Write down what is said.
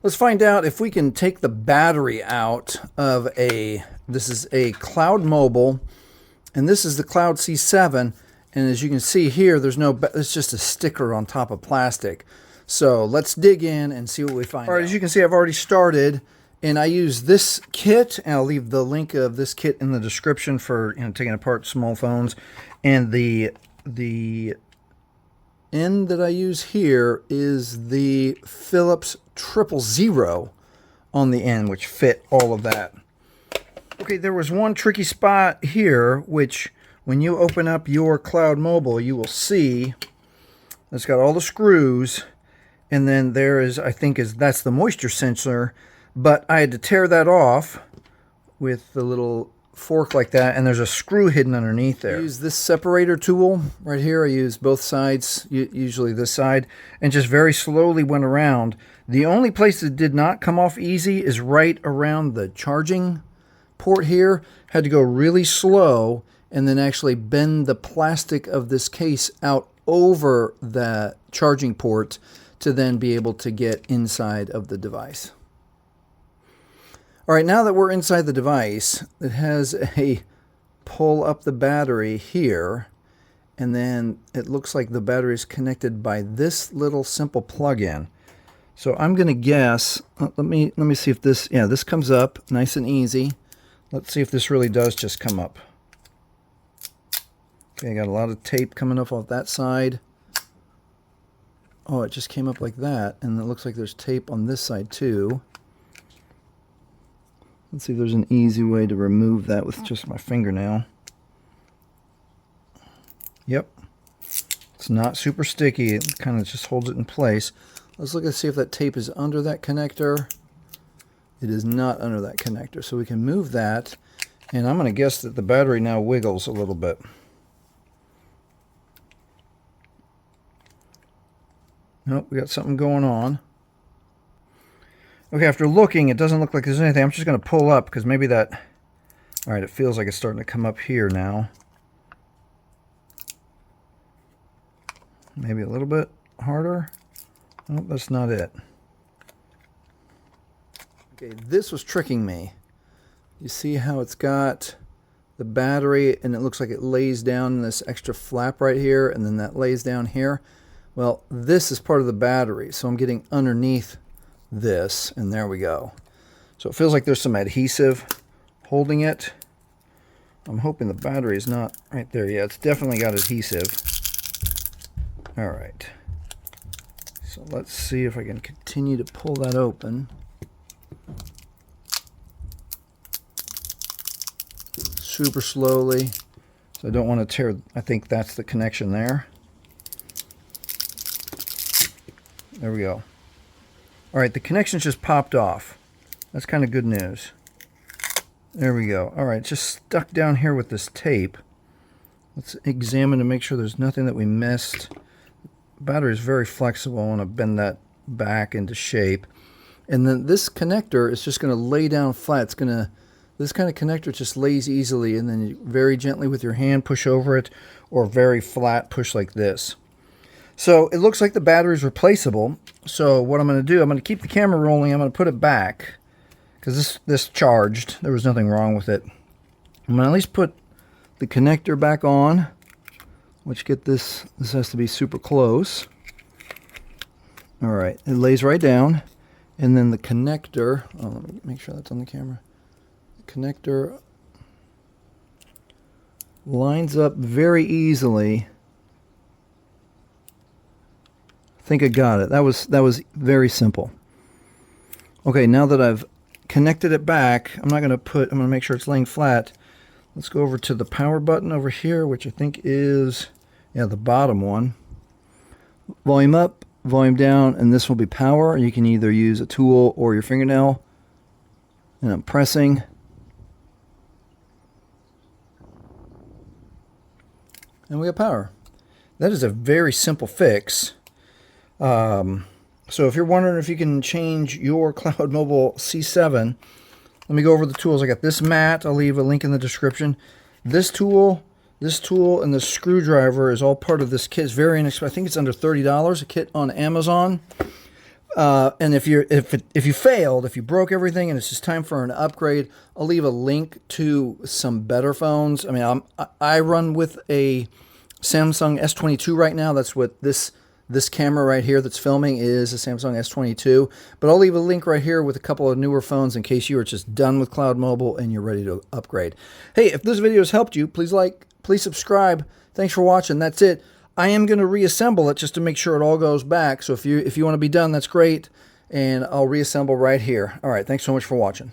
Let's find out if we can take the battery out of this is a Cloud Mobile, and this is the Cloud C7, and as you can see here, it's just a sticker on top of plastic. So let's dig in and see what we find out. All right, as you can see, I've already started, and I use this kit, and I'll leave the link of this kit in the description for taking apart small phones. And the end that I use here is the Philips 000 on the end, which fit all of that. Okay, there was one tricky spot here, which when you open up your Cloud Mobile, you will see it's got all the screws, and then there is, that's the moisture sensor, but I had to tear that off with the little fork like that, and there's a screw hidden underneath there. I use this separator tool right here. I use both sides, usually this side, and just very slowly went around. The only place that did not come off easy is right around the charging port here. Had to go really slow and then actually bend the plastic of this case out over the charging port to then be able to get inside of the device. All right, now that we're inside the device, it has a pull up the battery here, and then it looks like the battery is connected by this little simple plug-in. So I'm going to guess, let me see if this, yeah, this comes up nice and easy. Let's see if this really does just come up. Okay, I got a lot of tape coming off that side. Oh, it just came up like that, and it looks like there's tape on this side too. Let's see if there's an easy way to remove that with just my fingernail. Yep. It's not super sticky. It kind of just holds it in place. Let's look and see if that tape is under that connector. It is not under that connector. So we can move that. And I'm going to guess that the battery now wiggles a little bit. Nope, we got something going on. Okay, after looking, it doesn't look like there's anything. I'm just going to pull up because maybe that... All right, it feels like it's starting to come up here now. Maybe a little bit harder. Nope, that's not it. Okay, this was tricking me. You see how it's got the battery and it looks like it lays down in this extra flap right here, and then that lays down here. Well, this is part of the battery, so I'm getting underneath this, and there we go. So it feels like there's some adhesive holding it. I'm hoping the battery is not right there. Yeah, it's definitely got adhesive. All right. So let's see if I can continue to pull that open. Super slowly. So I don't want to tear, I think that's the connection there. There we go. All right, the connection's just popped off. That's kind of good news. There we go. All right, just stuck down here with this tape. Let's examine to make sure there's nothing that we missed. The battery is very flexible. I want to bend that back into shape. And then this connector is just going to lay down flat. It's going to, this kind of connector just lays easily, and then you very gently with your hand push over it, or very flat push like this. So it looks like the battery is replaceable. So what I'm going to do, I'm going to keep the camera rolling. I'm going to put it back because this charged. There was nothing wrong with it. I'm going to at least put the connector back on, which this has to be super close. All right, it lays right down. And then the connector, oh, let me make sure that's on the camera. The connector lines up very easily. I think I got it. That was very simple. Okay, now that I've connected it back, I'm going to make sure it's laying flat. Let's go over to the power button over here, which I think is, yeah, the bottom one. Volume up, volume down, and this will be power. You can either use a tool or your fingernail. And I'm pressing. And we got power. That is a very simple fix. So if you're wondering if you can change your Cloud Mobile C7, let me go over the tools. I got this mat. I'll leave a link in the description. This tool, and the screwdriver is all part of this kit. It's very inexpensive. I think it's under $30 a kit on Amazon. And if you failed, if you broke everything and it's just time for an upgrade, I'll leave a link to some better phones. I mean, I run with a Samsung S22 right now. That's what this camera right here that's filming is, a Samsung S22. But I'll leave a link right here with a couple of newer phones in case you are just done with Cloud Mobile and you're ready to upgrade. Hey, if this video has helped you, please like, please subscribe. Thanks for watching. That's it. I am going to reassemble it just to make sure it all goes back. So if you want to be done, that's great. And I'll reassemble right here. All right, thanks so much for watching.